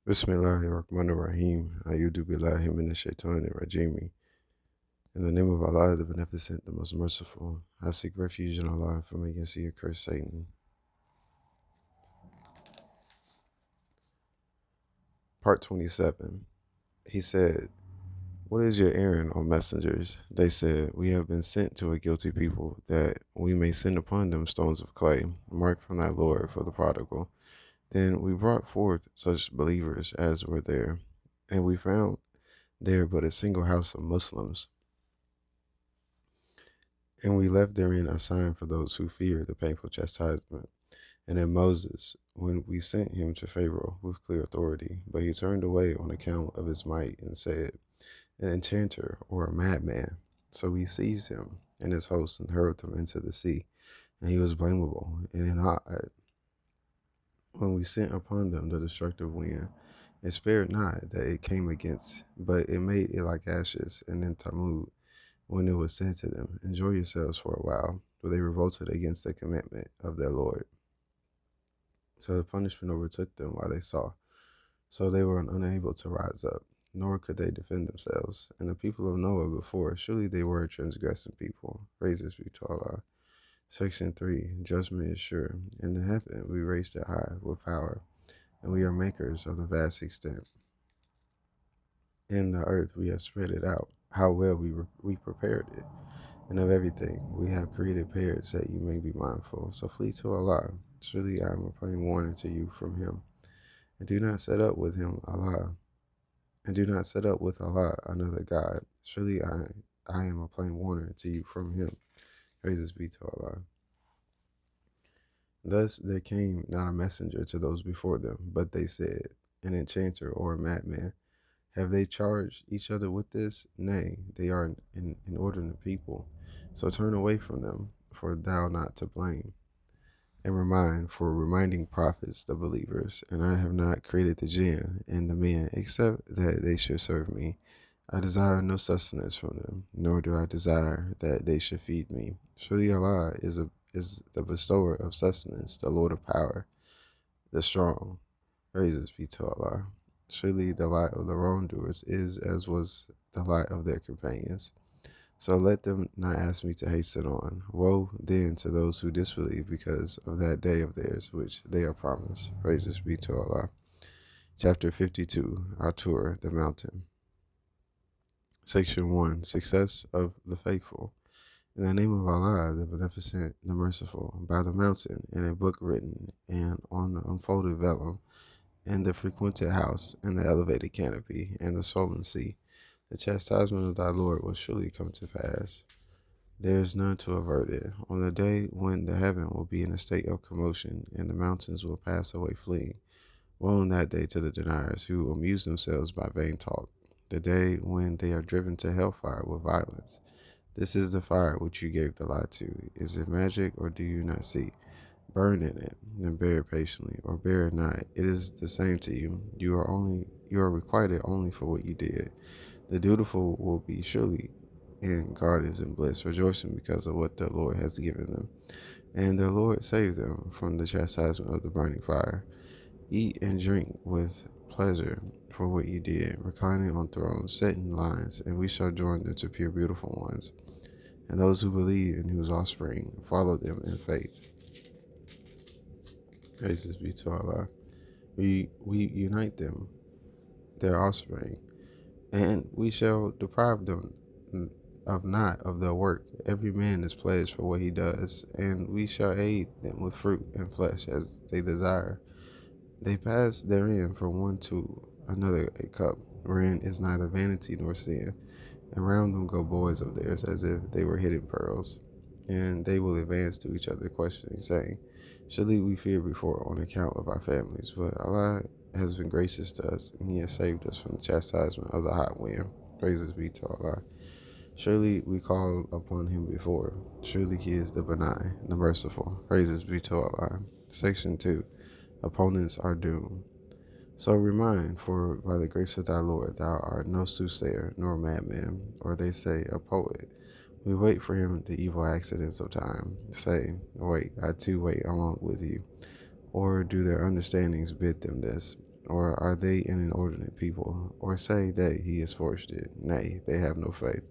Bismillahirrahmanirrahim. A'udhu billahi minash shaitanir rajim. In the name of Allah, the Beneficent, the Most Merciful, I seek refuge in Allah from against the accursed Satan. Part 27. He said, "What is your errand, O messengers?" They said, "We have been sent to a guilty people, that we may send upon them stones of clay, marked from thy Lord for the prodigal." Then we brought forth such believers as were there, and we found there but a single house of Muslims. And we left therein a sign for those who fear the painful chastisement. And in Moses, when we sent him to Pharaoh with clear authority, but he turned away on account of his might and said, "An enchanter or a madman." So we seized him and his hosts and hurled them into the sea. And he was blamable and in hot when we sent upon them the destructive wind. It spared not that it came against, but it made it like ashes. And in Thamud, when it was said to them, "Enjoy yourselves for a while," for they revolted against the commandment of their Lord. So the punishment overtook them while they saw. So they were unable to rise up, nor could they defend themselves. And the people of Noah before, surely they were a transgressing people. Praises be to Allah. Section 3. Judgment is sure. In the heaven we raised it high with power, and we are makers of the vast extent. In the earth we have spread it out. How well we prepared it. And of everything we have created pairs that you may be mindful. So flee to Allah. Surely I am a plain warning to you from Him. And do not set up with Him Allah. And do not set up with Allah another God. Surely I am a plain warner to you from Him. Praises be to Allah. Thus there came not a messenger to those before them, but they said, "An enchanter or a madman." Have they charged each other with this? Nay, they are an inordinate people. So turn away from them, for thou not to blame. And remind, for reminding prophets, the believers. And I have not created the jinn and the men, except that they should serve me. I desire no sustenance from them, nor do I desire that they should feed me. Surely Allah is the bestower of sustenance, the Lord of power, the strong. Praises be to Allah. Surely the lot of the wrongdoers is as was the lot of their companions. So let them not ask me to hasten on. Woe then to those who disbelieve because of that day of theirs which they are promised. Praises be to Allah. Chapter 52. Our the Mountain. Section 1. Success of the Faithful. In the name of Allah, the Beneficent, the Merciful, by the mountain, in a book written, and on the unfolded vellum, and the frequented house, and the elevated canopy, and the swollen sea, the chastisement of thy Lord will surely come to pass. There is none to avert it. On the day when the heaven will be in a state of commotion, and the mountains will pass away fleeing. Woe in that day to the deniers who amuse themselves by vain talk, the day when they are driven to hellfire with violence. This is the fire which you gave the lie to. Is it magic, or do you not see? Burn in it, and bear it patiently, or bear it not. It is the same to you. You are requited only for what you did. The dutiful will be surely in gardens and bliss, rejoicing because of what their Lord has given them. And their Lord saved them from the chastisement of the burning fire. Eat and drink with pleasure for what you did, reclining on thrones, set in lines, and we shall join them to pure beautiful ones. And those who believe and whose offspring follow them in faith. Praises be to Allah. We unite them, their offspring, and we shall deprive them of not of their work. Every man is pledged for what he does, and we shall aid them with fruit and flesh as they desire. They pass therein from one to another a cup, wherein is neither vanity nor sin. And round them go boys of theirs as if they were hidden pearls. And they will advance to each other, questioning, saying, "Surely we feared before on account of our families, but Allah has been gracious to us, and He has saved us from the chastisement of the hot wind." Praises be to Allah. Surely we called upon Him before. Surely He is the benign, the merciful. Praises be to Allah. Section 2. Opponents are doomed. So remind, for by the grace of thy Lord thou art no soothsayer nor madman, or they say a poet. We wait for him the evil accidents of time. Say, wait, I too wait along with you. Or do their understandings bid them this? Or are they an inordinate people? Or say that he is forged it? Nay, they have no faith.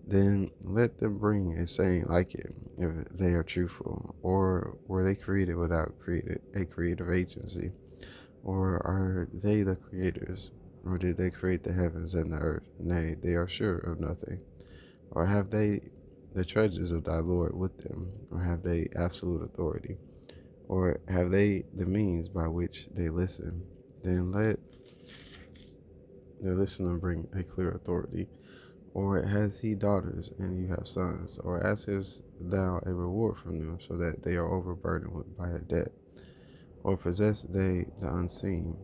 Then let them bring a saying like it, if they are truthful. Or were they created without a creative agency? Or are they the creators? Or did they create the heavens and the earth? Nay, they are sure of nothing. Or have they the treasures of thy Lord with them? Or have they absolute authority? Or have they the means by which they listen? Then let the listener bring a clear authority. Or has he daughters and you have sons? Or askest thou a reward from them, so that they are overburdened by a debt? Or possess they the unseen,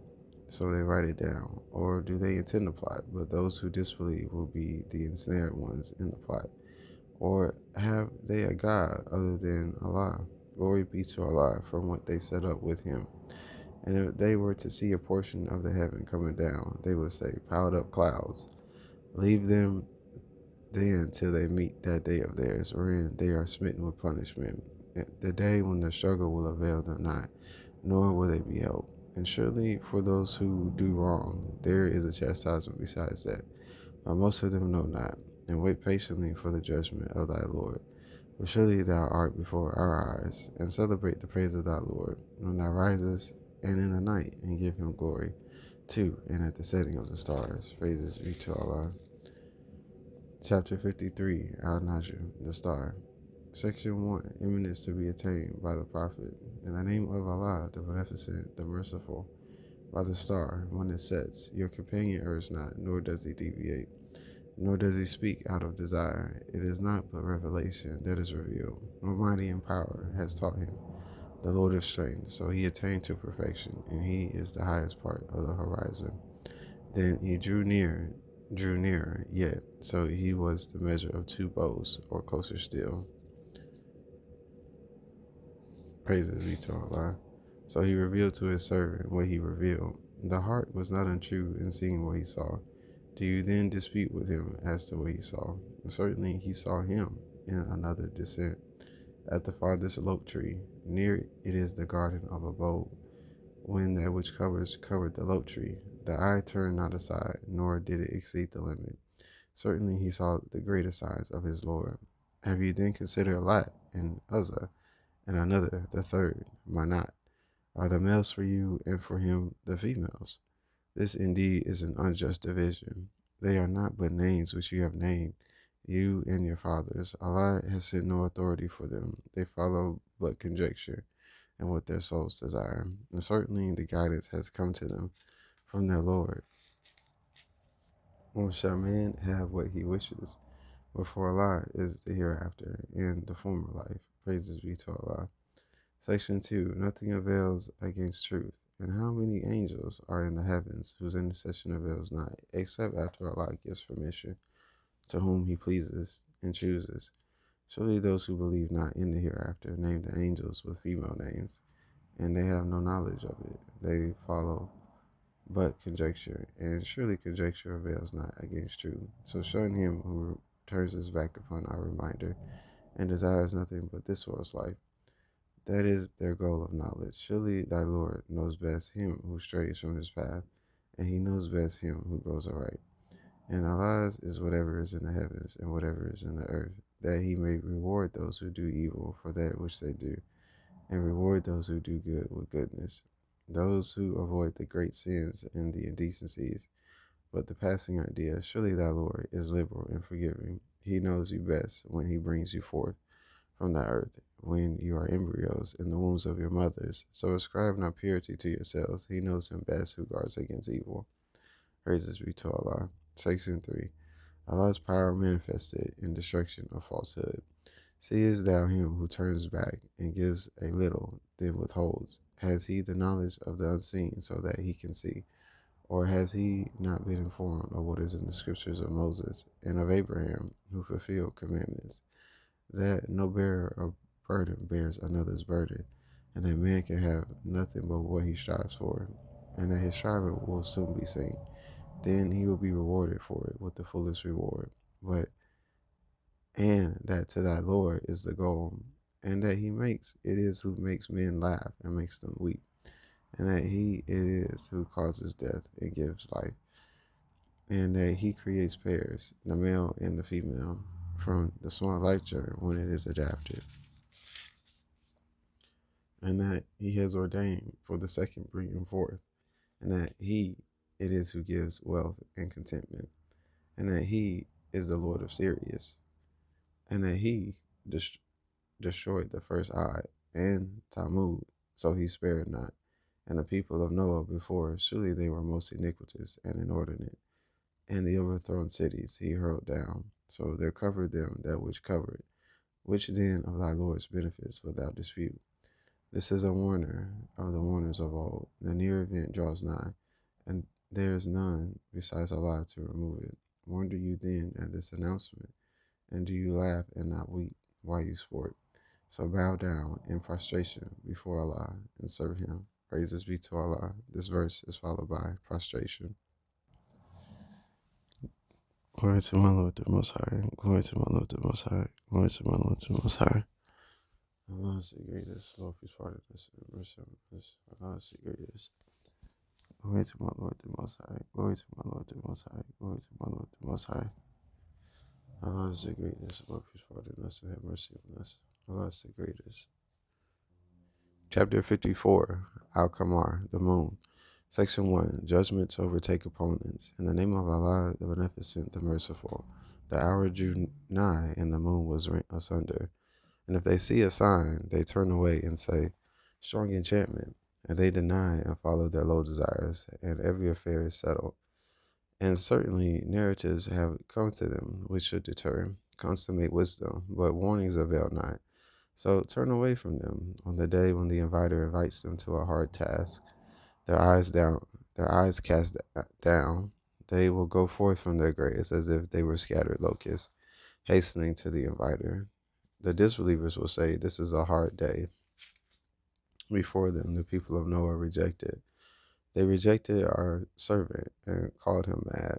so they write it down? Or do they intend to plot, but those who disbelieve will be the ensnared ones in the plot? Or have they a God other than Allah? Glory be to Allah from what they set up with him. And if they were to see a portion of the heaven coming down, they would say, piled up clouds. Leave them then till they meet that day of theirs, wherein they are smitten with punishment, the day when the struggle will avail them not, nor will they be helped. And surely for those who do wrong, there is a chastisement besides that, but most of them know not, and wait patiently for the judgment of thy Lord. For surely thou art before our eyes, and celebrate the praise of thy Lord, when thou risest, and in the night, and give him glory, too, and at the setting of the stars. Praises be to Allah. Chapter 53, Al-Najm, the Star. Section 1, Eminence to be attained by the Prophet. In the name of Allah, the Beneficent, the Merciful. By the star, when it sets, your companion errs not, nor does he deviate, nor does he speak out of desire. It is not but revelation that is revealed. Almighty in power has taught him, the Lord of strength, so he attained to perfection, and he is the highest part of the horizon. Then he drew nearer yet, so he was the measure of two bows, or closer still. Praises be to Allah. So he revealed to his servant what he revealed. The heart was not untrue in seeing what he saw. Do you then dispute with him as to what he saw? Certainly he saw him in another descent. At the farthest oak tree, near it is the garden of abode. When that which covered the oak tree, the eye turned not aside, nor did it exceed the limit. Certainly he saw the greater signs of his Lord. Have you then considered Lat and Uzzah, and another, the third, Manat? Are the males for you, and for him the females? This indeed is an unjust division. They are not but names which you have named, you and your fathers. Allah has sent no authority for them. They follow but conjecture, and what their souls desire. And certainly the guidance has come to them from their Lord. Or shall man have what he wishes? But for Allah is the hereafter, and the former life. Praises be to Allah. Section 2. Nothing avails against truth. And how many angels are in the heavens whose intercession avails not, except after Allah gives permission to whom he pleases and chooses? Surely those who believe not in the hereafter name the angels with female names, and they have no knowledge of it. They follow but conjecture, and surely conjecture avails not against truth. So shun him who turns his back upon our reminder, and desires nothing but this world's life. That is their goal of knowledge. Surely thy Lord knows best him who strays from his path, and he knows best him who goes aright. And Allah's is whatever is in the heavens and whatever is in the earth, that he may reward those who do evil for that which they do, and reward those who do good with goodness. Those who avoid the great sins and the indecencies. But the passing idea, surely thy Lord is liberal and forgiving. He knows you best when he brings you forth from the earth, when you are embryos in the wombs of your mothers. So ascribe not purity to yourselves. He knows him best who guards against evil. Praises be to Allah. Section 3. Allah's power manifested in destruction of falsehood. Seest thou him who turns back and gives a little, then withholds? Has he the knowledge of the unseen so that he can see? Or has he not been informed of what is in the scriptures of Moses and of Abraham, who fulfilled commandments, that no bearer of burden bears another's burden, and that man can have nothing but what he strives for, and that his striving will soon be seen? Then he will be rewarded for it with the fullest reward. And that to thy Lord is the goal, and that he makes it is who makes men laugh and makes them weep, and that he it is who causes death and gives life, and that he creates pairs, the male and the female, from the small life germ when it is adapted, and that he has ordained for the second bringing forth, and that he it is who gives wealth and contentment, and that he is the Lord of Sirius, and that he dest- destroyed the first eye and Tammuz, so he spared not. And the people of Noah before, surely they were most iniquitous and inordinate, and the overthrown cities he hurled down. So there covered them that which covered. Which then of thy Lord's benefits without dispute? This is a warner of the warners of old. The near event draws nigh, and there is none besides Allah to remove it. Wonder you then at this announcement, and do you laugh and not weep while you sport? So bow down in prostration before Allah and serve Him. Praises be to Allah. This verse is followed by prostration. Glory to my Lord the Most High. Glory to my Lord the Most High. Glory to my Lord the Most High. Allah is the greatest. Lord, please pardon us and mercy on us. Allah is the greatest. Glory to my Lord the Most High. Glory to my Lord the Most High. Glory to my Lord the Most High. Allah is the greatest. Lord, please pardon us and have mercy on us. Allah is the greatest. Chapter 54, Al-Qamar, the Moon. Section 1, Judgment to overtake opponents. In the name of Allah, the Beneficent, the Merciful. The hour drew nigh, and the moon was rent asunder. And if they see a sign, they turn away and say, Strong enchantment. And they deny and follow their low desires, and every affair is settled. And certainly narratives have come to them which should deter, consummate wisdom, but warnings avail not. So turn away from them on the day when the inviter invites them to a hard task. Their eyes cast down, they will go forth from their graves as if they were scattered locusts, hastening to the inviter. The disbelievers will say, This is a hard day. Before them, the people of Noah rejected. They rejected our servant and called him mad,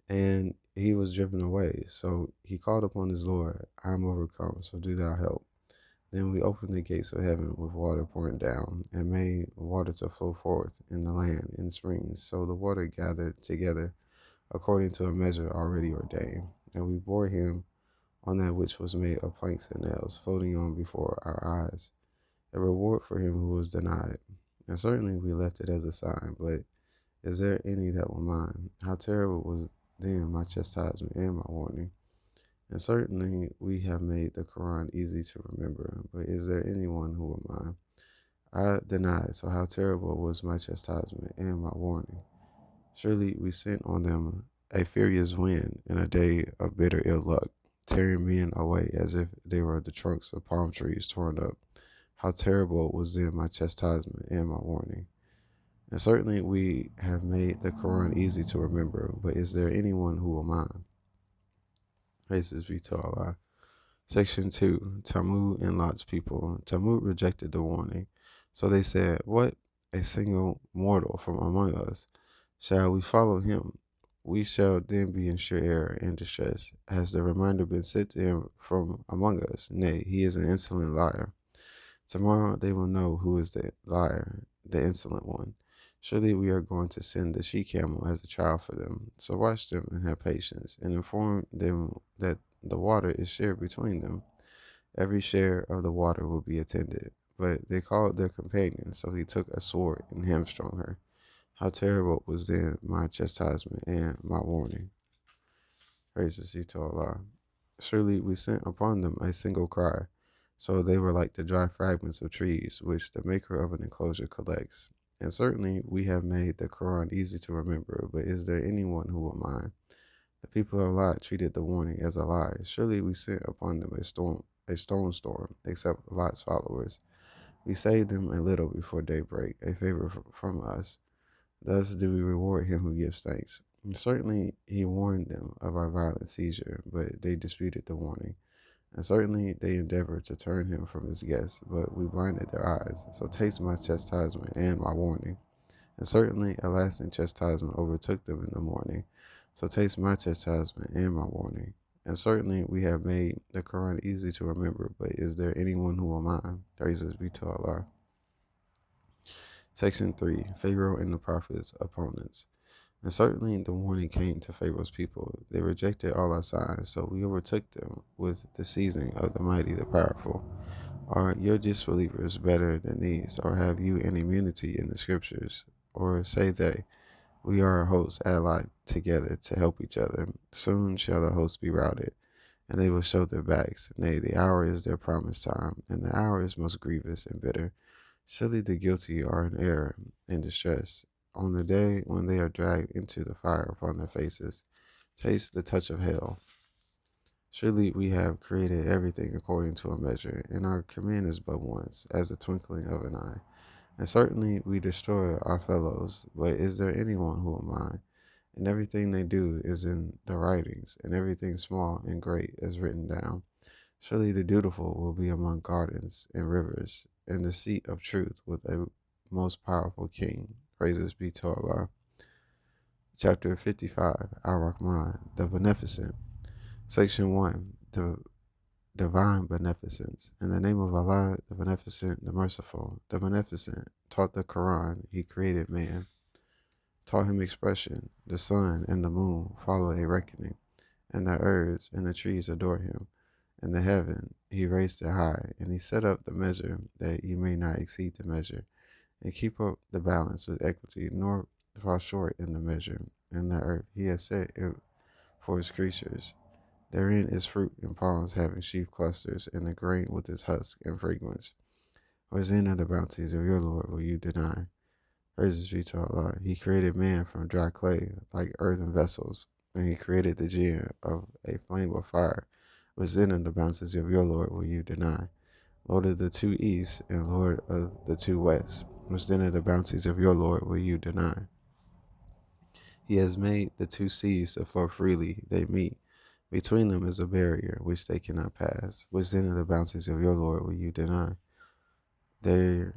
and he was driven away. So he called upon his Lord, I am overcome, so do thou help. Then we opened the gates of heaven with water pouring down, and made water to flow forth in the land in springs. So the water gathered together according to a measure already ordained. And we bore him on that which was made of planks and nails, floating on before our eyes, a reward for him who was denied. And certainly we left it as a sign, but is there any that will mind? How terrible was then my chastisement and my warning? And certainly we have made the Qur'an easy to remember, but is there anyone who will mind? I denied, so how terrible was my chastisement and my warning. Surely we sent on them a furious wind in a day of bitter ill luck, tearing men away as if they were the trunks of palm trees torn up. How terrible was then my chastisement and my warning. And certainly we have made the Quran easy to remember, but is there anyone who will mind? Praises be to Allah. Section 2, Tammuz and Lot's people. Tammuz rejected the warning. So they said, What? A single mortal from among us? Shall we follow him? We shall then be in sure error and distress. Has the reminder been sent to him from among us? Nay, he is an insolent liar. Tomorrow they will know who is the liar, the insolent one. Surely we are going to send the she-camel as a trial for them. So watch them and have patience, and inform them that the water is shared between them. Every share of the water will be attended. But they called their companion, so he took a sword and hamstrung her. How terrible was then my chastisement and my warning. Praises be to Allah. Surely we sent upon them a single cry, so they were like the dry fragments of trees which the maker of an enclosure collects. And certainly we have made the Quran easy to remember, but is there anyone who will mind? The people of Lot treated the warning as a lie. Surely we sent upon them a stone storm, except Lot's followers. We saved them a little before daybreak, a favor from us. Thus do we reward him who gives thanks. And certainly he warned them of our violent seizure, but they disputed the warning. And certainly they endeavored to turn him from his guests, but we blinded their eyes. So taste my chastisement and my warning. And certainly a lasting chastisement overtook them in the morning. So taste my chastisement and my warning. And certainly we have made the Quran easy to remember, but is there anyone who will mind? Praises be to Allah. Section 3. Pharaoh and the Prophet's Opponents. And certainly the warning came to Pharaoh's people. They rejected all our signs, so we overtook them with the seizing of the mighty, the powerful. Are your disbelievers better than these, or have you an immunity in the scriptures? Or say they, we are a host allied together to help each other. Soon shall the host be routed, and they will show their backs. Nay, the hour is their promised time, and the hour is most grievous and bitter. Surely the guilty are in error and distress. On the day when they are dragged into the fire upon their faces, taste the touch of hell. Surely we have created everything according to a measure, and our command is but once, as the twinkling of an eye. And certainly we destroy our fellows, but is there anyone who will mind? And everything they do is in the writings, and everything small and great is written down. Surely the dutiful will be among gardens and rivers, and the seat of truth with a most powerful king. Praises be to Allah. Chapter 55, Ar-Rahman, the Beneficent. Section 1, the Divine Beneficence. In the name of Allah, the Beneficent, the Merciful. The Beneficent taught the Qur'ān. He created man, taught him expression. The sun and the moon follow a reckoning, and the earths and the trees adore him. And the heaven he raised it high, and he set up the measure that you may not exceed the measure, and keep up the balance with equity, nor fall short in the measure. And the earth he has set it for his creatures. Therein is fruit and palms having sheaf clusters, and the grain with its husk and fragrance. Whereas in are the bounties of your Lord will you deny? Praises be to Allah. He created man from dry clay, like earthen vessels, and he created the jinn of a flame of fire. Which then are the bounties of your Lord will you deny? Lord of the two east and Lord of the two west, which then are the bounties of your Lord will you deny? He has made the two seas to flow freely, they meet. Between them is a barrier which they cannot pass, which then are the bounties of your Lord will you deny? There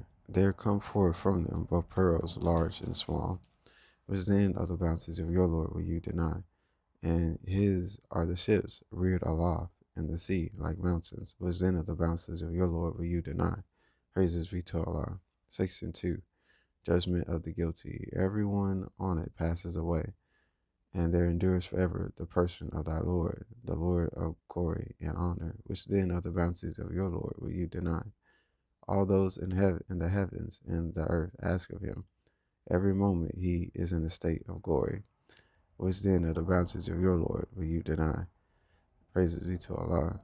come forth from them both pearls large and small, which then are the bounties of your Lord will you deny? And his are the ships reared aloft in the sea like mountains, which then are the bounties of your Lord will you deny? Praises be to Allah. Section 2. Judgment of the guilty. Everyone on it passes away, and there endures forever the person of thy Lord, the Lord of glory and honor, which then are the bounties of your Lord will you deny? All those in the heavens and the earth ask of him. Every moment he is in a state of glory, which then are the bounties of your Lord will you deny? Praises be to Allah.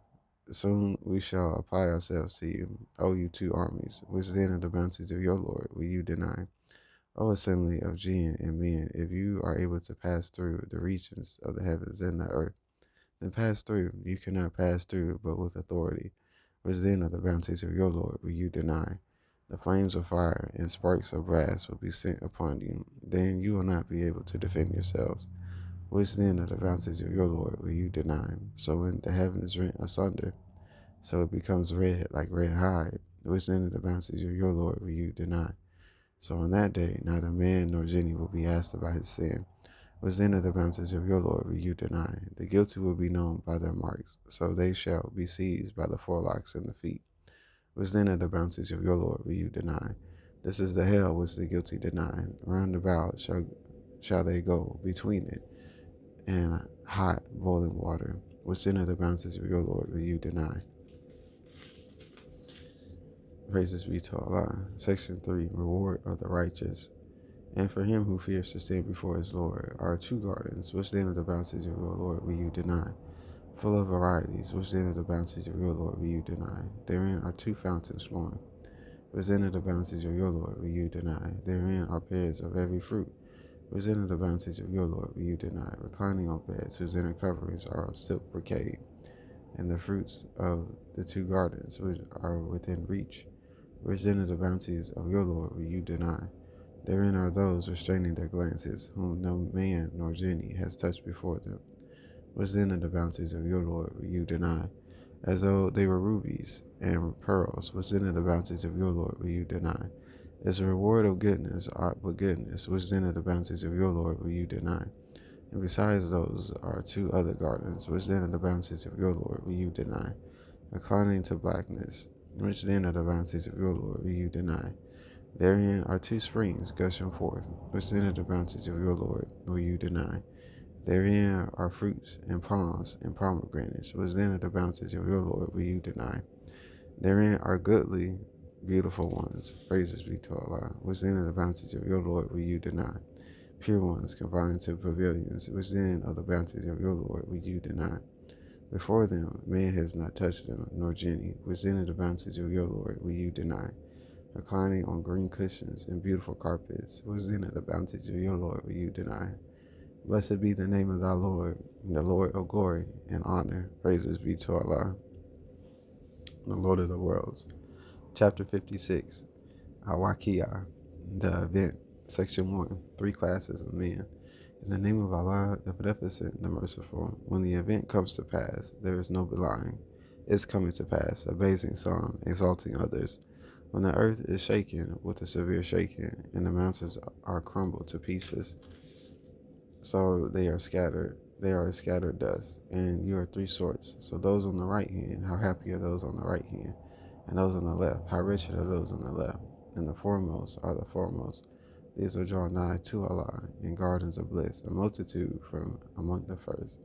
Soon we shall apply ourselves to you, O you two armies, which then are the bounties of your Lord will you deny? O assembly of jinn and men, if you are able to pass through the regions of the heavens and the earth, then pass through. You cannot pass through but with authority, which then are the bounties of your Lord will you deny? The flames of fire and sparks of brass will be sent upon you. Then you will not be able to defend yourselves. Which then are the bounties of your Lord will you deny? So when the heaven is rent asunder, so it becomes red like red hide. Which then are the bounties of your Lord will you deny? So on that day neither man nor genie will be asked about his sin. Which then are the bounties of your Lord will you deny? The guilty will be known by their marks, so they shall be seized by the forelocks and the feet. Which then are the bounties of your Lord will you deny? This is the hell which the guilty deny. Round about shall they go between it and hot boiling water. Which then are the bounties of your Lord will you deny? Praises be to Allah. Section 3. Reward of the righteous. And for him who fears to stand before his Lord are two gardens, which then are the bounties of your Lord will you deny? Full of varieties, which then are the bounties of your Lord will you deny? Therein are two fountains flowing, which then are the bounties of your Lord will you deny? Therein are pears of every fruit, which then are the bounties of your Lord will you deny? Reclining on beds whose inner coverings are of silk brocade, and the fruits of the two gardens which are within reach, which then are the bounties of your Lord will you deny? Therein are those restraining their glances, whom no man nor genie has touched before them. Which then are the bounties of your Lord will you deny? As though they were rubies and pearls, which then are the bounties of your Lord will you deny? As a reward of goodness, but goodness, which then are the bounties of your Lord will you deny? And besides those are two other gardens, which then are the bounties of your Lord will you deny? Reclining to blackness, which then are the bounties of your Lord will you deny? Therein are two springs gushing forth, which then are the bounties of your Lord will you deny. Therein are fruits and palms and pomegranates, which then are the bounties of your Lord will you deny. Therein are goodly, beautiful ones, praises be to Allah, which then are the bounties of your Lord will you deny. Pure ones confined to pavilions, which then are the bounties of your Lord will you deny. Before them man has not touched them, nor genie, which then are the bounties of your Lord will you deny. Reclining on green cushions and beautiful carpets, which then are the bounties of your Lord will you deny. Blessed be the name of thy Lord, the Lord of glory and honor. Praises be to Allah, the Lord of the worlds. Chapter 56, Al-Waqi'ah, the event. Section 1, three classes of men. In the name of Allah, the Beneficent, the Merciful, when the event comes to pass, there is no belying. It's coming to pass, abasing some, exalting others. When the earth is shaken with a severe shaking, and the mountains are crumbled to pieces, so they are scattered dust, and you are three sorts. So those on the right hand, how happy are those on the right hand, and those on the left, how wretched are those on the left. And the foremost are the foremost. These are drawn nigh to Allah in gardens of bliss, a multitude from among the first,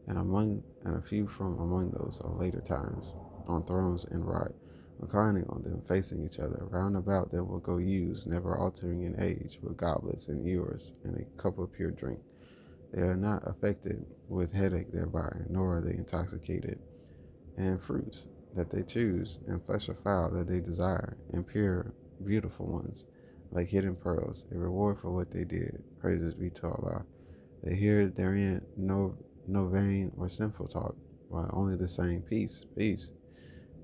and a few from among those of later times, on thrones in right, reclining on them, facing each other. Round about them will go youths, never altering in age, with goblets and ewers, and a cup of pure drink. They are not affected with headache thereby, nor are they intoxicated. And fruits that they choose, and flesh of fowl that they desire, and pure, beautiful ones, like hidden pearls, a reward for what they did. Praises be to Allah. They hear therein no vain or sinful talk, while only the same peace, peace.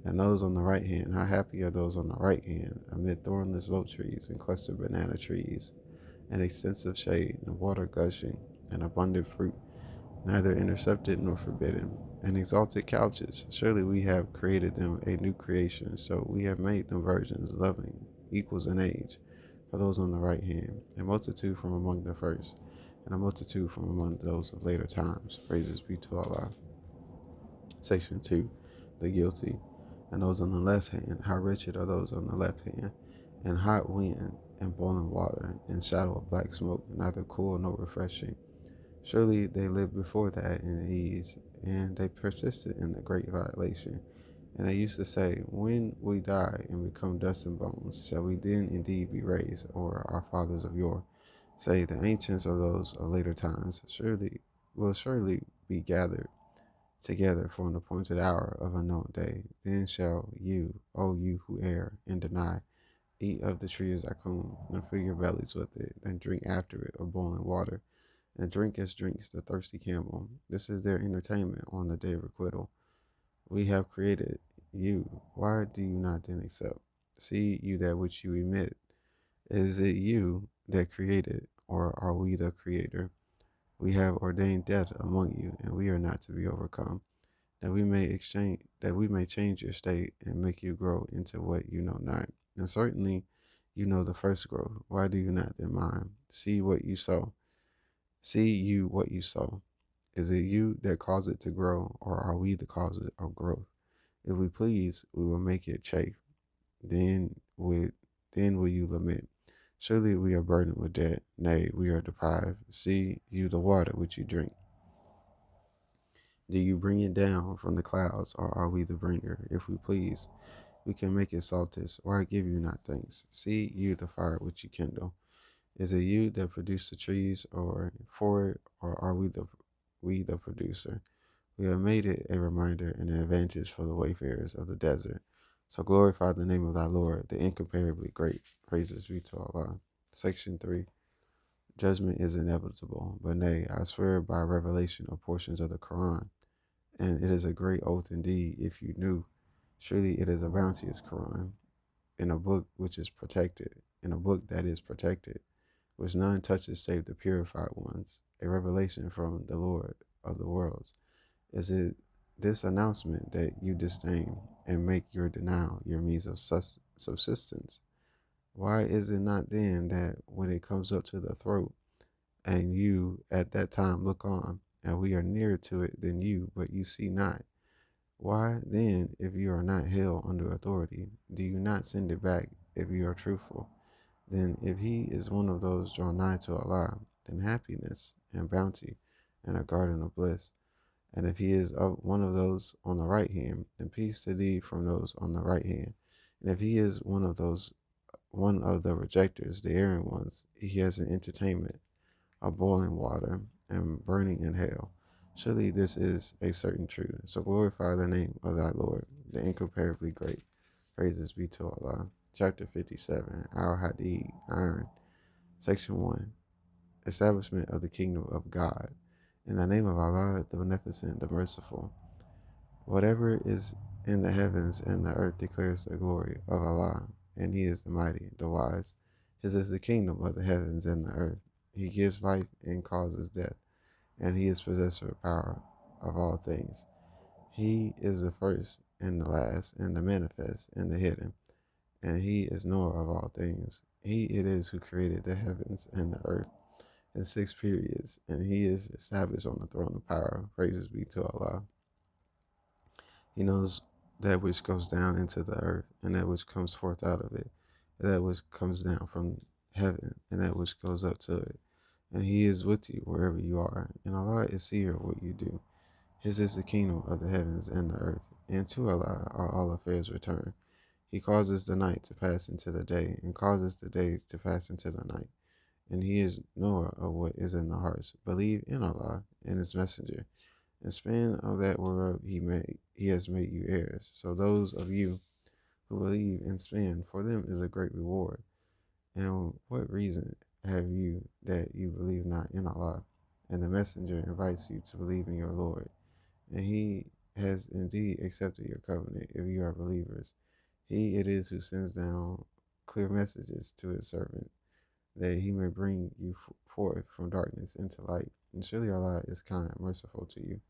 And those on the right hand, how happy are those on the right hand, amid thornless oak trees and clustered banana trees, and extensive shade, and water gushing, and abundant fruit, neither intercepted nor forbidden, and exalted couches. Surely we have created them a new creation, so we have made them virgins, loving, equals in age, for those on the right hand, a multitude from among the first, and a multitude from among those of later times. Praises be to Allah. Section 2, the guilty. And those on the left hand, how wretched are those on the left hand, and hot wind, and boiling water, and shadow of black smoke, neither cool nor refreshing. Surely they lived before that in ease, and they persisted in the great violation. And they used to say, when we die and become dust and bones, shall we then indeed be raised, or our fathers of yore? Say, the ancients of those of later times surely be gathered together for an appointed hour of unknown day. Then shall you, O you who err and deny, eat of the tree of Zaqqum, and fill your bellies with it, and drink after it of boiling water, and drink as drinks the thirsty camel. This is their entertainment on the day of requital. We have created you. Why do you not then accept? See you that which you emit. Is it you that created, or are we the creator? We have ordained death among you, and we are not to be overcome, that we may change your state and make you grow into what you know not. And certainly you know the first growth. Why do you not then mind? See you what you sow. Is it you that cause it to grow, or are we the cause of growth? If we please, we will make it chafe. Then would then will you lament. Surely we are burdened with debt. Nay, we are deprived. See you the water which you drink. Do you bring it down from the clouds, or are we the bringer? If we please, we can make it saltest. Why give you not thanks? See you the fire which you kindle. Is it you that produce the trees, or for it, or are we the producer? We have made it a reminder and an advantage for the wayfarers of the desert. So glorify the name of thy Lord, the incomparably great. Praises be to Allah. Section 3. Judgment is inevitable, but nay, I swear by revelation of portions of the Qur'an, and it is a great oath indeed if you knew. Surely it is a bounteous Qur'an, in a book that is protected, which none touches save the purified ones, a revelation from the Lord of the worlds. Is it this announcement that you disdain, and make your denial your means of subsistence? Why is it not then that when it comes up to the throat, and you at that time look on, and we are nearer to it than you, but you see not? Why then, if you are not held under authority, do you not send it back if you are truthful? Then if he is one of those drawn nigh to Allah, then happiness and bounty and a garden of bliss. And if he is of one of those on the right hand, then peace to thee from those on the right hand. And if he is one of the rejectors, the erring ones, he has an entertainment of boiling water and burning in hell. Surely this is a certain truth. So glorify the name of thy Lord, the incomparably great. Praises be to Allah. Chapter 57, Al Hadid, Iron, Section 1, Establishment of the Kingdom of God. In the name of Allah, the Beneficent, the Merciful. Whatever is in the heavens and the earth declares the glory of Allah, and He is the Mighty, the Wise. His is the kingdom of the heavens and the earth. He gives life and causes death, and He is possessor of power of all things. He is the first and the last, and the manifest and the hidden, and He is knower of all things. He it is who created the heavens and the earth in 6 periods, and He is established on the throne of power. Praises be to Allah. He knows that which goes down into the earth, and that which comes forth out of it, and that which comes down from heaven, and that which goes up to it. And He is with you wherever you are, and Allah is seer of what you do. His is the kingdom of the heavens and the earth, and to Allah are all affairs returned. He causes the night to pass into the day, and causes the day to pass into the night. And He is knower of what is in the hearts. Believe in Allah and His Messenger, and spend of that whereof He has made you heirs. So those of you who believe and spend, for them is a great reward. And what reason have you that you believe not in Allah? And the Messenger invites you to believe in your Lord, and He has indeed accepted your covenant if you are believers. He it is who sends down clear messages to His servant, that He may bring you forth from darkness into light. And surely Allah is kind, merciful to you.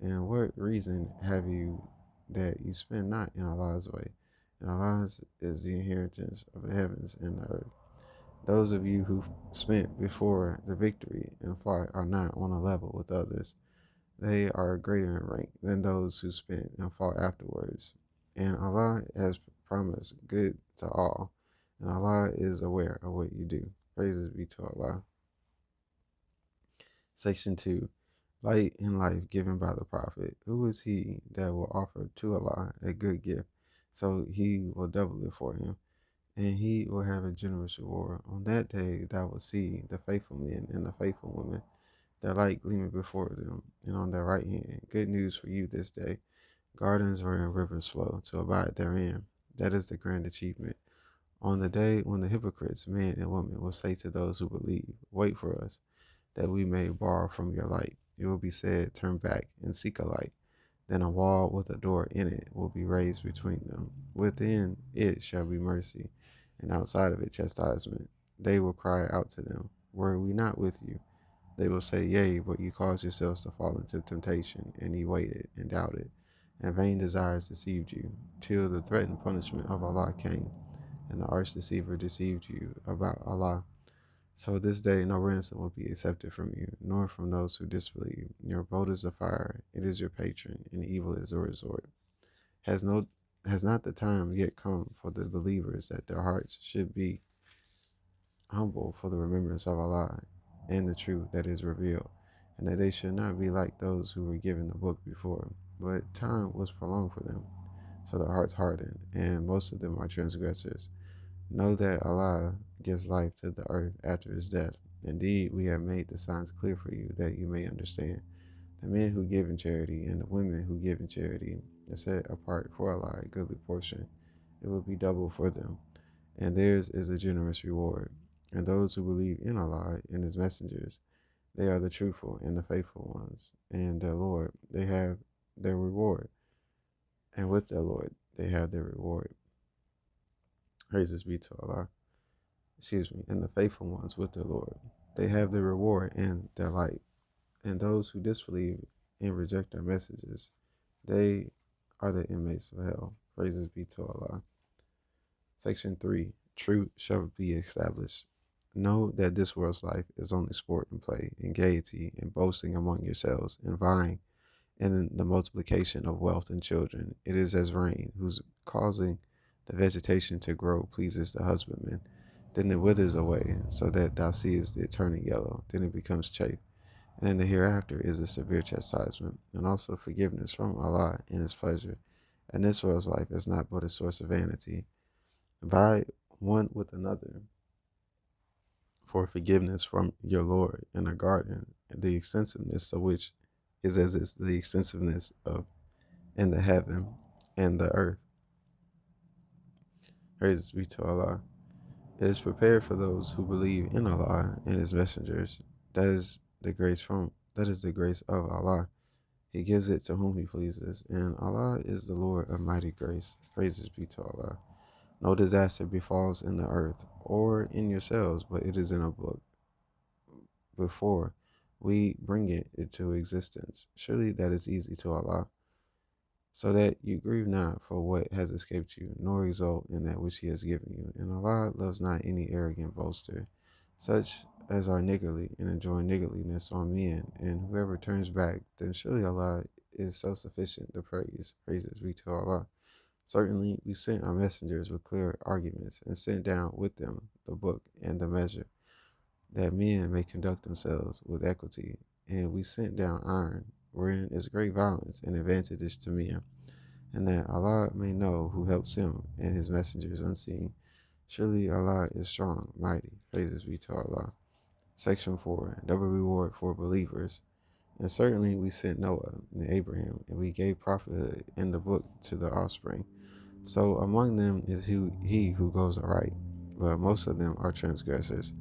And what reason have you that you spend not in Allah's way? And Allah's is the inheritance of the heavens and the earth. Those of you who spent before the victory and fought are not on a level with others. They are greater in rank than those who spent and fought afterwards. And Allah has promised good to all, and Allah is aware of what you do. Praises be to Allah. Section 2, Light and life given by the Prophet. Who is he that will offer to Allah a good gift, so He will double it for him, and he will have a generous reward? On that day thou wilt see the faithful men and the faithful women, their light gleaming before them, and on their right hand. Good news for you this day. Gardens wherein rivers flow, to abide therein. That is the grand achievement. On the day when the hypocrites, men and women, will say to those who believe, wait for us, that we may borrow from your light. It will be said, turn back and seek a light. Then a wall with a door in it will be raised between them. Within it shall be mercy, and outside of it chastisement. They will cry out to them, were we not with you? They will say, yea, but you caused yourselves to fall into temptation, and ye waited and doubted, and vain desires deceived you, till the threatened punishment of Allah came, and the arch deceiver deceived you about Allah. So this day no ransom will be accepted from you, nor from those who disbelieve. Your abode is the fire, it is your patron, and evil is the resort. Has no has not the time yet come for the believers that their hearts should be humble for the remembrance of Allah and the truth that is revealed, and that they should not be like those who were given the book before, but time was prolonged for them, so their hearts hardened, and most of them are transgressors. Know that Allah gives life to the earth after its death. Indeed, we have made the signs clear for you, that you may understand. The men who give in charity and the women who give in charity are set apart for Allah a goodly portion. It will be double for them, and theirs is a generous reward. And those who believe in Allah and His messengers, they are the truthful and the faithful ones, and their Lord, they have their reward, and with their Lord, they have their reward. Praises be to Allah. And the faithful ones with their Lord, they have their reward and their light. And those who disbelieve and reject our messages, they are the inmates of hell. Praises be to Allah. Section 3, Truth shall be established. Know that this world's life is only sport and play, and gaiety, and boasting among yourselves, and vying, and in the multiplication of wealth and children. It is as rain, whose causing the vegetation to grow pleases the husbandman, Then it withers away, so that thou seest it turning yellow. Then it becomes chaff. And in the hereafter is a severe chastisement, and also forgiveness from Allah in His pleasure. And this world's life is not but a source of vanity. Vie one with another for forgiveness from your Lord in a garden, the extensiveness of which is as is the extensiveness of in the heaven and the earth. Praise be to Allah. It is prepared for those who believe in Allah and His messengers. That is the grace of Allah. He gives it to whom He pleases, and Allah is the Lord of mighty grace. Praises be to Allah. No disaster befalls in the earth or in yourselves, but it is in a book before we bring it into existence. Surely that is easy to Allah, so that you grieve not for what has escaped you, nor exult in that which He has given you. And Allah loves not any arrogant boaster, such as are niggardly and enjoy niggardliness on men. And whoever turns back, then surely Allah is so sufficient to praise. Praises be to Allah. Certainly we sent our messengers with clear arguments, and sent down with them the book and the measure, that men may conduct themselves with equity. And we sent down iron, wherein is great violence and advantages to men, and that Allah may know who helps Him and His messengers unseen. Surely Allah is strong, mighty. Praises be to Allah. Section 4. Double reward for believers. And certainly we sent Noah and Abraham, and we gave prophethood in the book to the offspring. So among them is he who goes aright, but most of them are transgressors.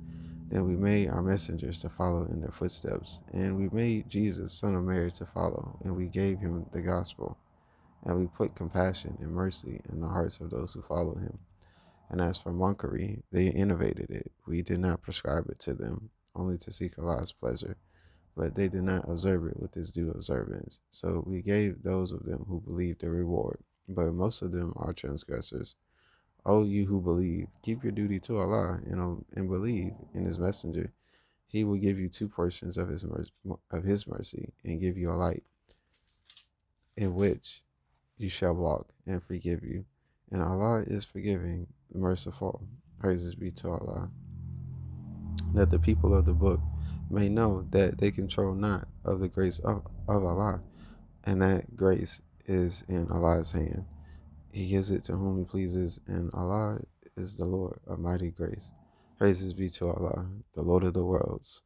Then we made our messengers to follow in their footsteps, and we made Jesus, son of Mary, to follow, and we gave him the gospel, and we put compassion and mercy in the hearts of those who follow him. And as for monkery, they innovated it. We did not prescribe it to them, only to seek Allah's pleasure, but they did not observe it with its due observance. So we gave those of them who believed their reward, but most of them are transgressors. O you who believe, keep your duty to Allah and believe in His messenger. He will give you two portions of His mercy, and give you a light in which you shall walk, and forgive you. And Allah is forgiving, merciful. Praises be to Allah. That the people of the book may know that they control not of the grace of Allah, and that grace is in Allah's hand. He gives it to whom He pleases, and Allah is the Lord of mighty grace. Praises be to Allah, the Lord of the worlds.